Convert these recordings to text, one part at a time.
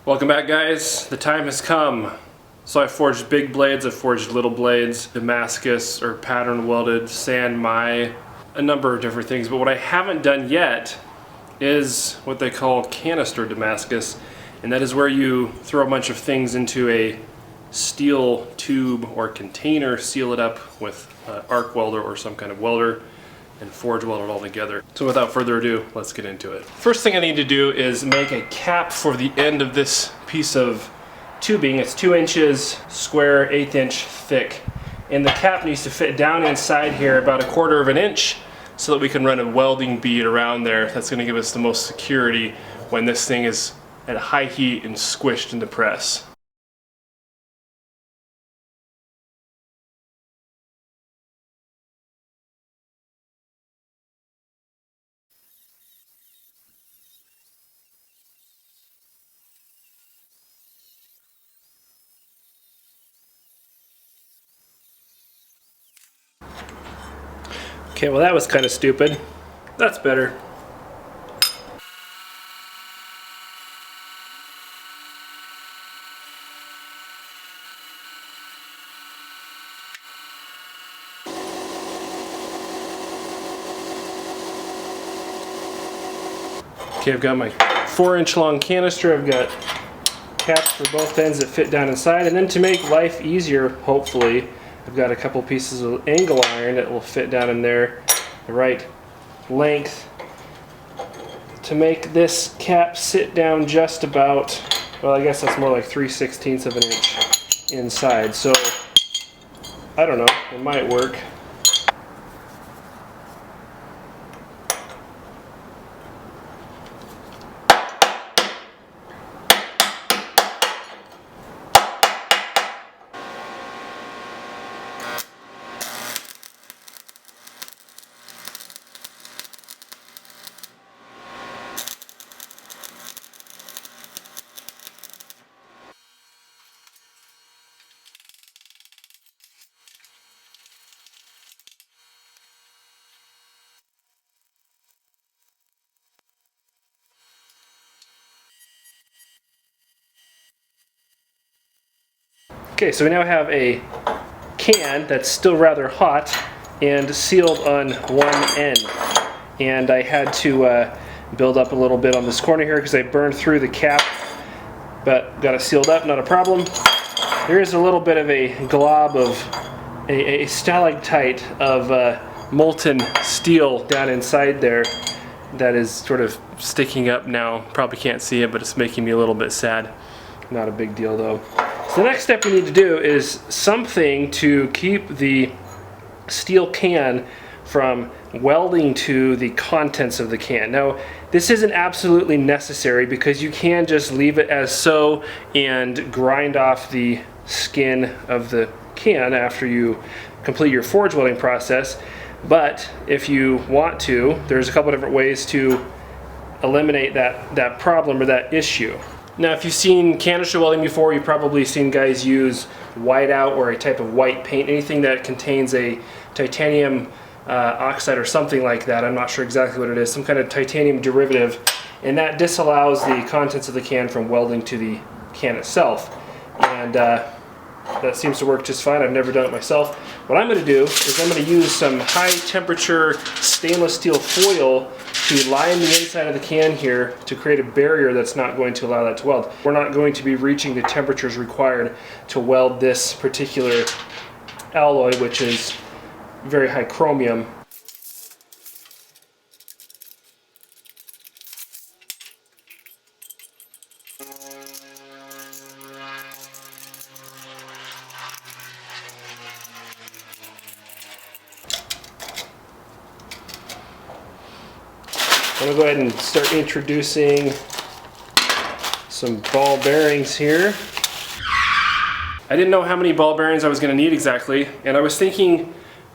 Welcome back, guys. The time has come. So I forged big blades, I forged little blades, Damascus or pattern welded, sand my, a number of different things. But what I haven't done yet is what they call Canister Damascus, and that is where you throw a bunch of things into a steel tube or container, seal it up with an arc welder or some kind of welder, and forge weld it all together. So without further ado, let's get into it. First thing I need to do is make a cap for the end of this piece of tubing. It's 2 inches square, 1/8 inch thick. And the cap needs to fit down inside here about 1/4 of an inch so that we can run a welding bead around there. That's gonna give us the most security when this thing is at high heat and squished in the press. Okay, well that was kind of stupid. That's better. Okay, I've got my 4-inch long canister. I've got caps for both ends that fit down inside, and then to make life easier, hopefully, I've got a couple pieces of angle iron that will fit down in there the right length to make this cap sit down just about, well, I guess that's more like 3/16 of an inch inside. So I don't know, it might work. Okay, so we now have a can that's still rather hot and sealed on one end. And I had to build up a little bit on this corner here because I burned through the cap, but got it sealed up, not a problem. There is a little bit of a glob of a stalactite of molten steel down inside there that is sort of sticking up now. Probably can't see it, but it's making me a little bit sad. Not a big deal though. So the next step we need to do is something to keep the steel can from welding to the contents of the can. Now, this isn't absolutely necessary because you can just leave it as so and grind off the skin of the can after you complete your forge welding process. But if you want to, there's a couple different ways to eliminate that problem or that issue. Now, if you've seen canister welding before, you've probably seen guys use whiteout or a type of white paint, anything that contains a titanium oxide or something like that. I'm not sure exactly what it is, some kind of titanium derivative, and that disallows the contents of the can from welding to the can itself. And that seems to work just fine. I've never done it myself. What I'm going to do is I'm going to use some high temperature stainless steel foil to line the inside of the can here to create a barrier that's not going to allow that to weld. We're not going to be reaching the temperatures required to weld this particular alloy, which is very high chromium. I'm going to go ahead and start introducing some ball bearings here. I didn't know how many ball bearings I was going to need exactly, and I was thinking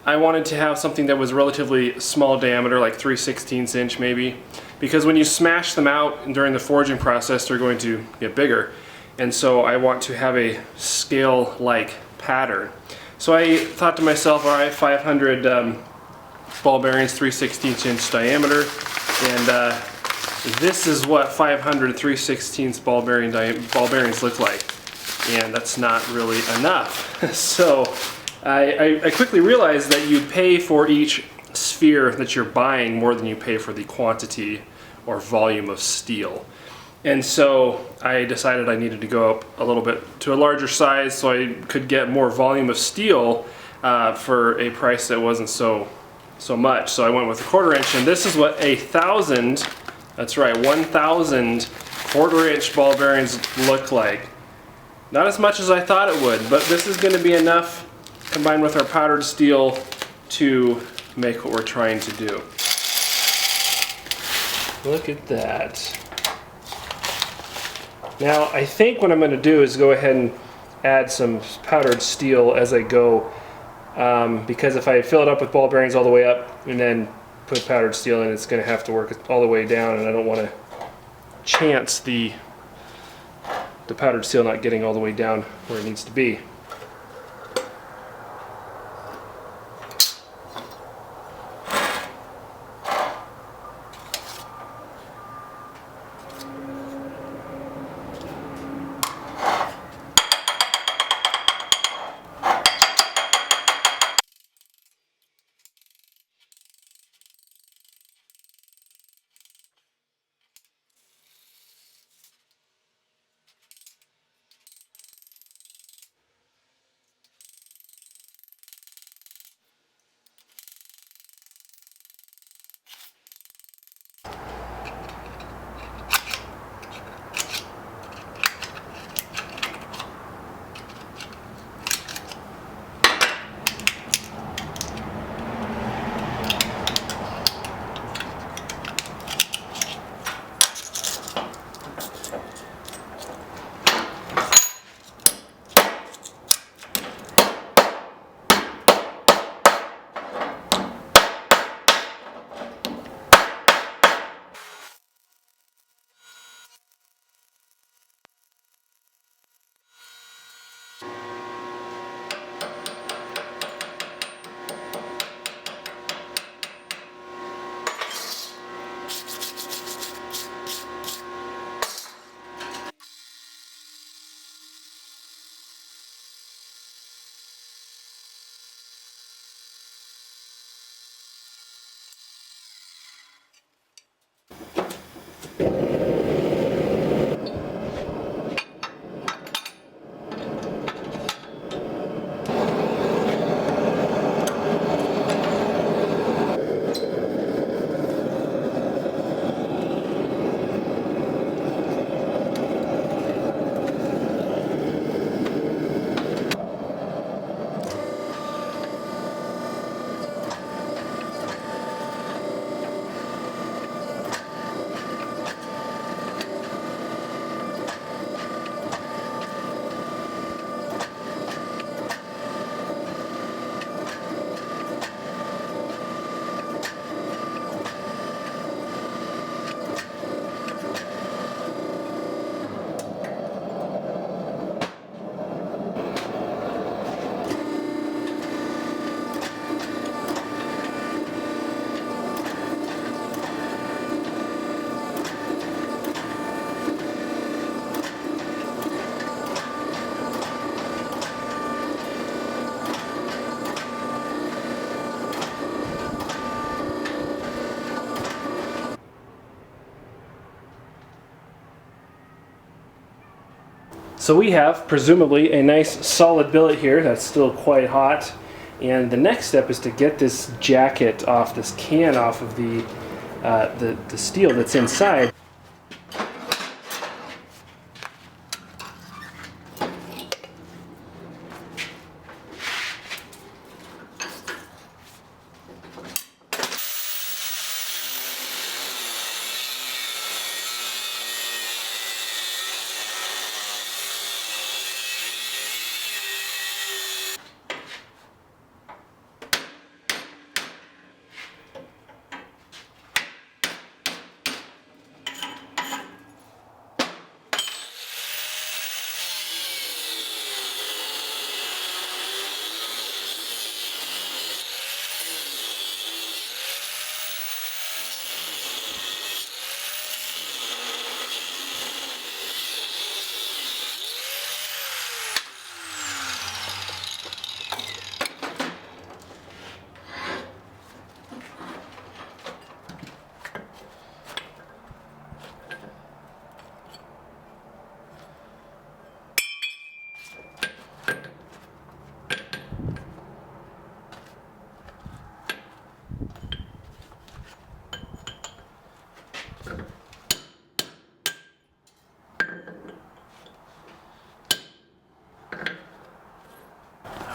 I wanted to have something that was relatively small diameter, like 3/16 inch maybe, because when you smash them out during the forging process, they're going to get bigger. And so I want to have a scale-like pattern. So I thought to myself, all right, 500 ball bearings, 3/16 inch diameter, and this is what 500 3/16 ball bearings look like, and that's not really enough. So I quickly realized that you pay for each sphere that you're buying more than you pay for the quantity or volume of steel. And so I decided I needed to go up a little bit to a larger size so I could get more volume of steel for a price that wasn't so much. So I went with a 1/4 inch, and this is what 1,000, that's right, 1,000 1/4 inch ball bearings look like. Not as much as I thought it would, but this is going to be enough combined with our powdered steel to make what we're trying to do. Look at that. Now I think what I'm going to do is go ahead and add some powdered steel as I go, because if I fill it up with ball bearings all the way up and then put powdered steel in, it's going to have to work all the way down, and I don't want to chance the powdered steel not getting all the way down where it needs to be. So we have, presumably, a nice solid billet here that's still quite hot. And the next step is to get this jacket off, this can off of the steel that's inside.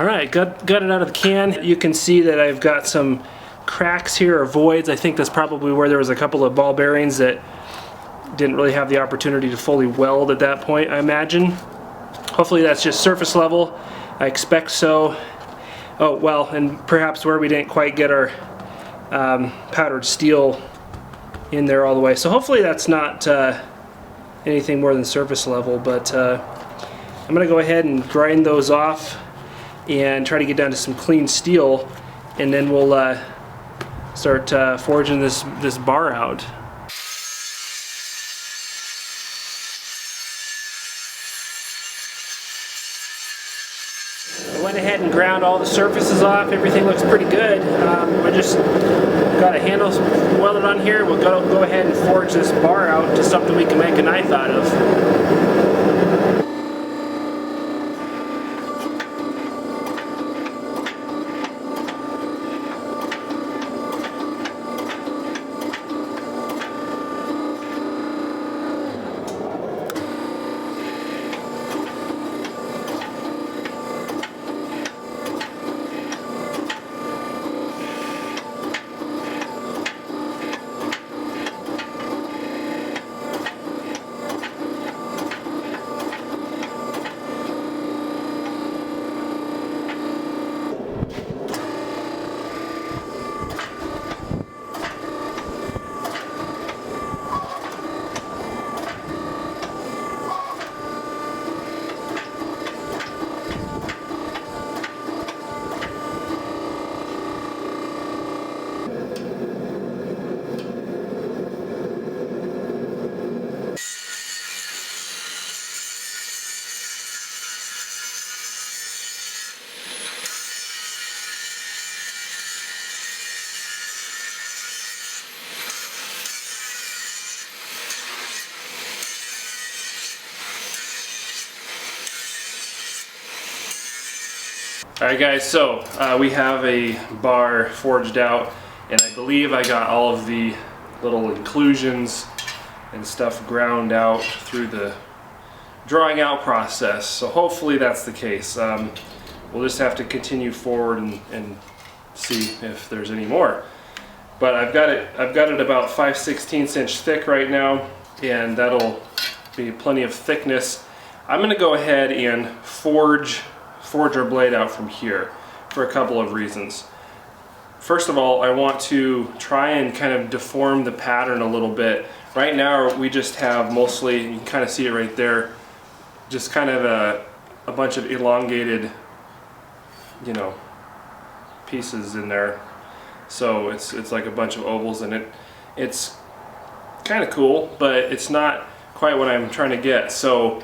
All right, got it out of the can. You can see that I've got some cracks here or voids. I think that's probably where there was a couple of ball bearings that didn't really have the opportunity to fully weld at that point, I imagine. Hopefully that's just surface level. I expect so. Oh, well, and perhaps where we didn't quite get our powdered steel in there all the way. So hopefully that's not anything more than surface level, but I'm gonna go ahead and grind those off and try to get down to some clean steel, and then we'll start forging this bar out. I went ahead and ground all the surfaces off. Everything looks pretty good. I just got a handle welded on here. We'll go ahead and forge this bar out to something we can make a knife out of. Alright guys, so we have a bar forged out, and I believe I got all of the little inclusions and stuff ground out through the drawing out process. So hopefully that's the case. We'll just have to continue forward and see if there's any more. But I've got it about 5/16 inch thick right now, and that'll be plenty of thickness. I'm going to go ahead and forge our blade out from here for a couple of reasons. First of all, I want to try and kind of deform the pattern a little bit. Right now we just have mostly, you can kind of see it right there, just kind of a bunch of elongated, you know, pieces in there. So it's like a bunch of ovals, and it's kind of cool, but it's not quite what I'm trying to get. So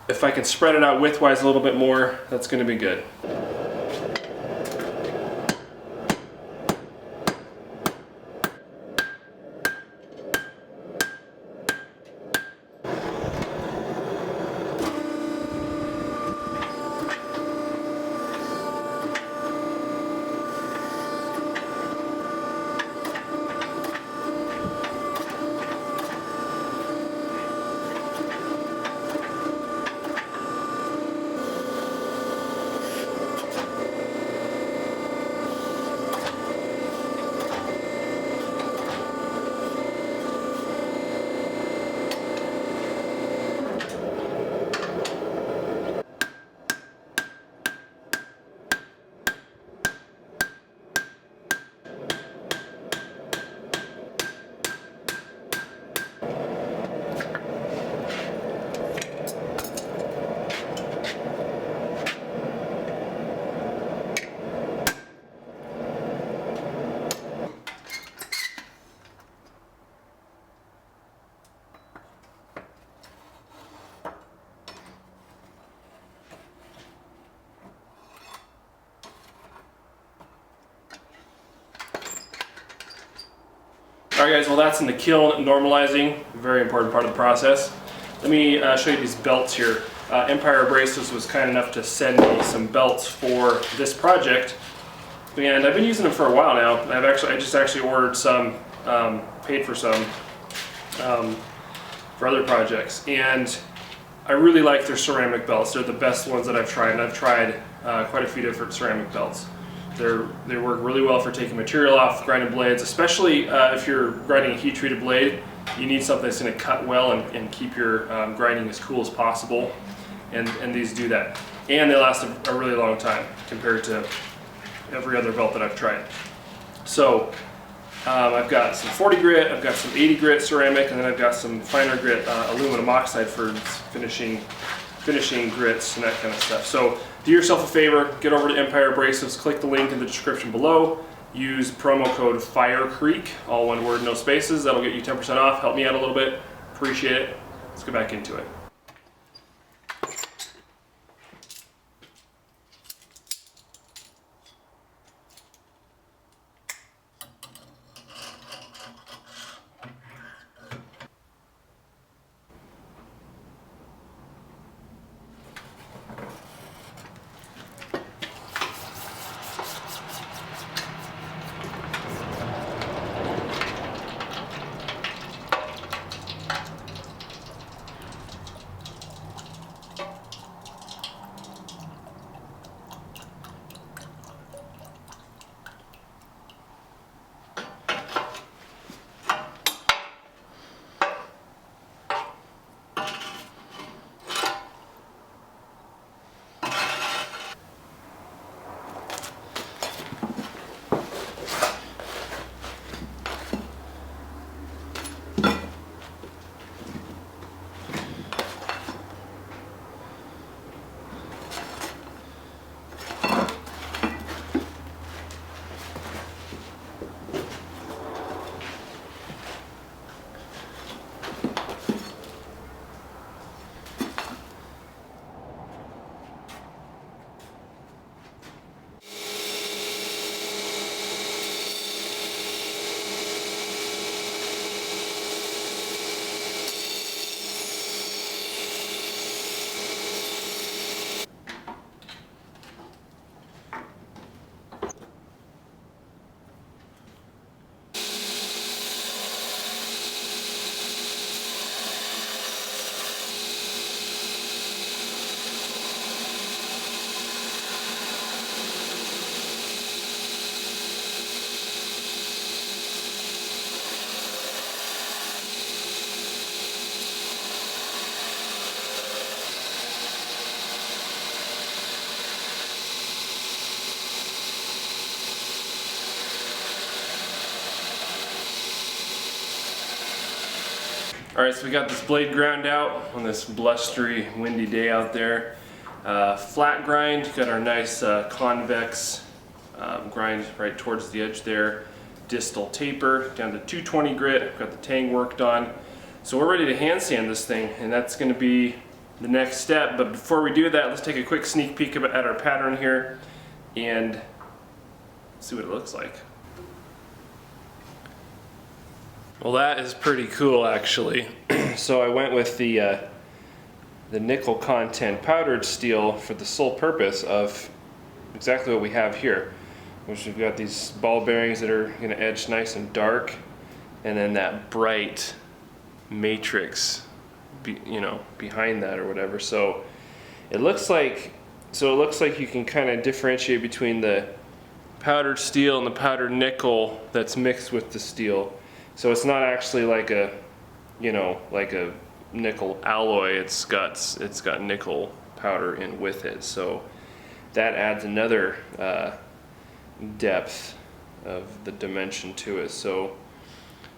if I can spread it out widthwise a little bit more, that's going to be good. Alright guys, well that's in the kiln normalizing, very important part of the process. Let me show you these belts here. Empire Abrasives was kind enough to send me some belts for this project, and I've been using them for a while now. I just actually ordered some, paid for some for other projects, and I really like their ceramic belts. They're the best ones that I've tried, and I've tried quite a few different ceramic belts. They work really well for taking material off, grinding blades, especially if you're grinding a heat-treated blade. You need something that's going to cut well and keep your grinding as cool as possible, and these do that. And they last a really long time compared to every other belt that I've tried. So I've got some 40 grit, I've got some 80 grit ceramic, and then I've got some finer grit aluminum oxide for finishing grits and that kind of stuff. So do yourself a favor, get over to Empire Abrasives, click the link in the description below, use promo code FIRECREEK, all one word, no spaces. That'll get you 10% off. Help me out a little bit, appreciate it. Let's go back into it. Alright, so we got this blade ground out on this blustery, windy day out there. Flat grind, got our nice convex grind right towards the edge there. Distal taper down to 220 grit, got the tang worked on. So we're ready to hand sand this thing, and that's going to be the next step. But before we do that, let's take a quick sneak peek at our pattern here and see what it looks like. Well, that is pretty cool, actually. So I went with the nickel content powdered steel for the sole purpose of exactly what we have here, which we've got these ball bearings that are going to edge nice and dark, and then that bright matrix, behind that or whatever. So it looks like you can kind of differentiate between the powdered steel and the powdered nickel that's mixed with the steel. So it's not actually like a nickel alloy. It's got nickel powder in with it. So that adds another depth of the dimension to it. So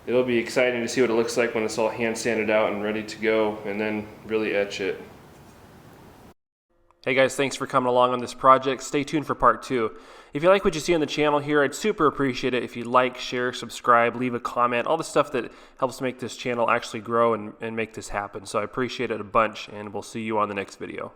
it'll be exciting to see what it looks like when it's all hand sanded out and ready to go, and then really etch it. Hey guys, thanks for coming along on this project. Stay tuned for part 2. If you like what you see on the channel here, I'd super appreciate it if you like, share, subscribe, leave a comment, all the stuff that helps make this channel actually grow and make this happen. So I appreciate it a bunch, and we'll see you on the next video.